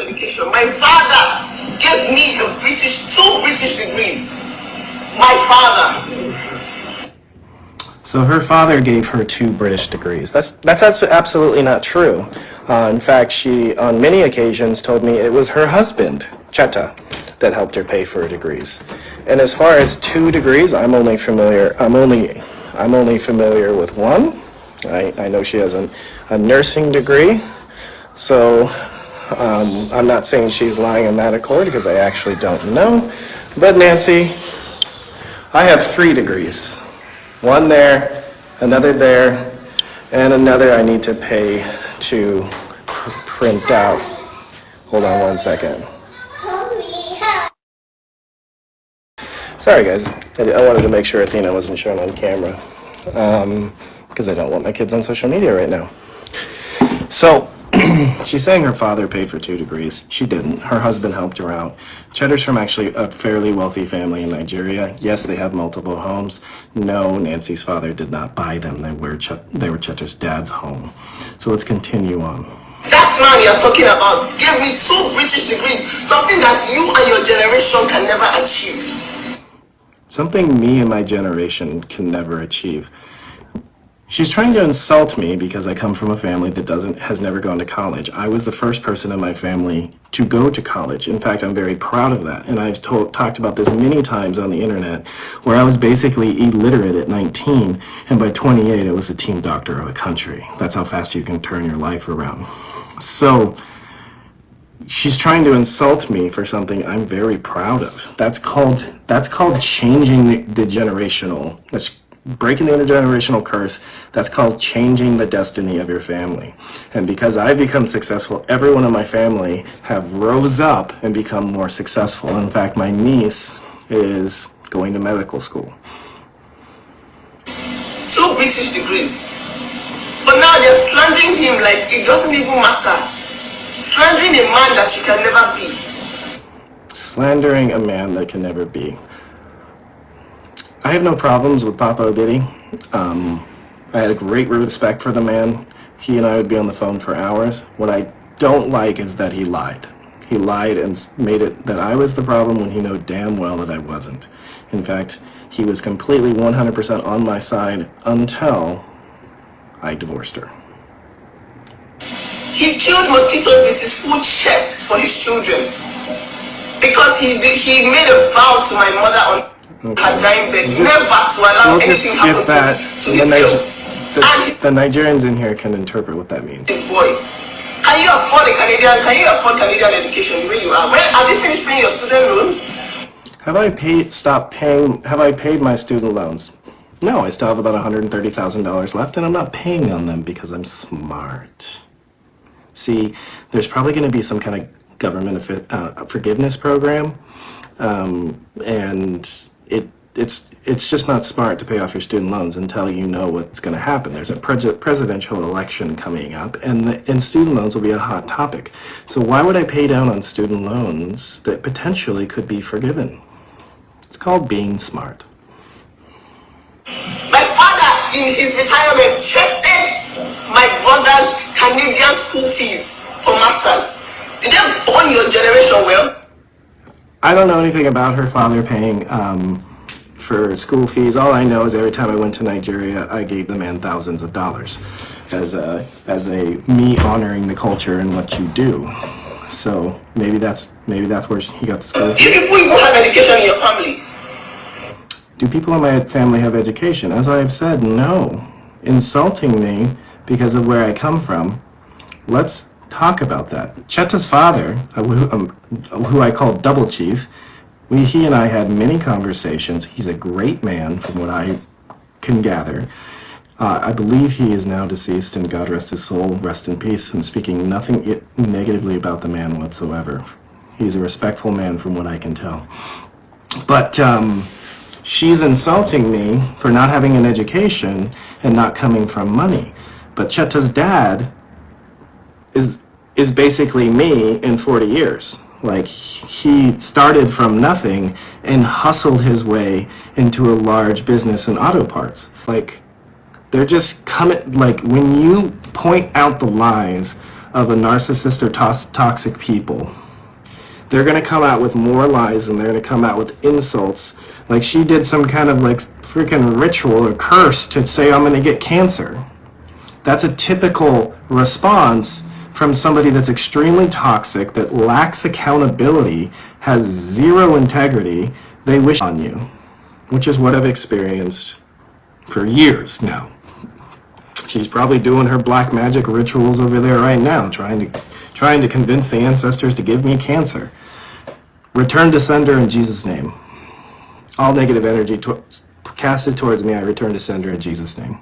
education. My father gave me two British degrees. My father. So her father gave her 2 British degrees. That's absolutely not true. In fact, she, on many occasions, told me it was her husband, Cheta, that helped her pay for her degrees. And as far as 2 degrees, I'm only familiar with one. I know she has a nursing degree. So I'm not saying she's lying on that accord because I actually don't know. But Nancy, I have 3 degrees. One there, another there, and another I need to pay to print out. Hold on one second. Sorry guys, I wanted to make sure Athena wasn't shown on camera because I don't want my kids on social media right now. So she's saying her father paid for 2 degrees. She didn't. Her husband helped her out. Cheddar's from actually a fairly wealthy family in Nigeria. Yes, they have multiple homes. No, Nancy's father did not buy them. They were Cheddar's dad's home. So let's continue on. That man you're talking about gave me 2 British degrees, something that you and your generation can never achieve. Something me and my generation can never achieve. She's trying to insult me because I come from a family that has never gone to college. I was the first person in my family to go to college. In fact, I'm very proud of that. And I've talked about this many times on the internet, where I was basically illiterate at 19, and by 28, I was the team doctor of a country. That's how fast you can turn your life around. So she's trying to insult me for something I'm very proud of. That's called changing the generational. That's breaking the intergenerational curse. That's called changing the destiny of your family. And because I've become successful, everyone in my family have rose up and become more successful. In fact, my niece is going to medical school. 2 British degrees. But now they're slandering him like it doesn't even matter. Slandering a man that you can never be. Slandering a man that can never be. I have no problems with Papa Obidi. I had a great respect for the man. He and I would be on the phone for hours. What I don't like is that he lied. He lied and made it that I was the problem when he knew damn well that I wasn't. In fact, he was completely 100% on my side until I divorced her. He killed mosquitoes with his full chest for his children because he made a vow to my mother on her dying bed never to allow anything happen to his girls. The Nigerians in here can interpret what that means. This boy, can you afford Canadian education the way you are? Have you finished paying your student loans? Have I paid my student loans? No, I still have about $130,000 left, and I'm not paying on them because I'm smart. See, there's probably going to be some kind of government forgiveness program, and it's just not smart to pay off your student loans until you know what's going to happen. There's a presidential election coming up, and student loans will be a hot topic. So why would I pay down on student loans that potentially could be forgiven? It's called being smart. My father, in his retirement, tested my brother's Canadian school fees for masters. Did that burn your generation well? I don't know anything about her father paying for school fees. All I know is every time I went to Nigeria, I gave the man thousands of dollars as a me honoring the culture and what you do. So maybe that's where he got the school fees. Do people even have education in your family? Do people in my family have education? As I have said, no. Insulting me because of where I come from. Let's talk about that. Cheta's father, who I call Double Chief, he and I had many conversations. He's a great man from what I can gather. I believe he is now deceased, and God rest his soul, rest in peace. I'm speaking nothing negatively about the man whatsoever. He's a respectful man from what I can tell. But she's insulting me for not having an education and not coming from money. But Cheta's dad is basically me in 40 years. Like, he started from nothing and hustled his way into a large business in auto parts. Like, they're just coming, like, when you point out the lies of a narcissist or toxic people. They're going to come out with more lies, and they're going to come out with insults. Like she did some kind of like freaking ritual or curse to say, I'm going to get cancer. That's a typical response from somebody that's extremely toxic, that lacks accountability, has zero integrity. They wish on you, which is what I've experienced for years now. She's probably doing her black magic rituals over there right now, trying to convince the ancestors to give me cancer. Return to sender in Jesus' name. All negative energy casted towards me, I return to sender in Jesus' name.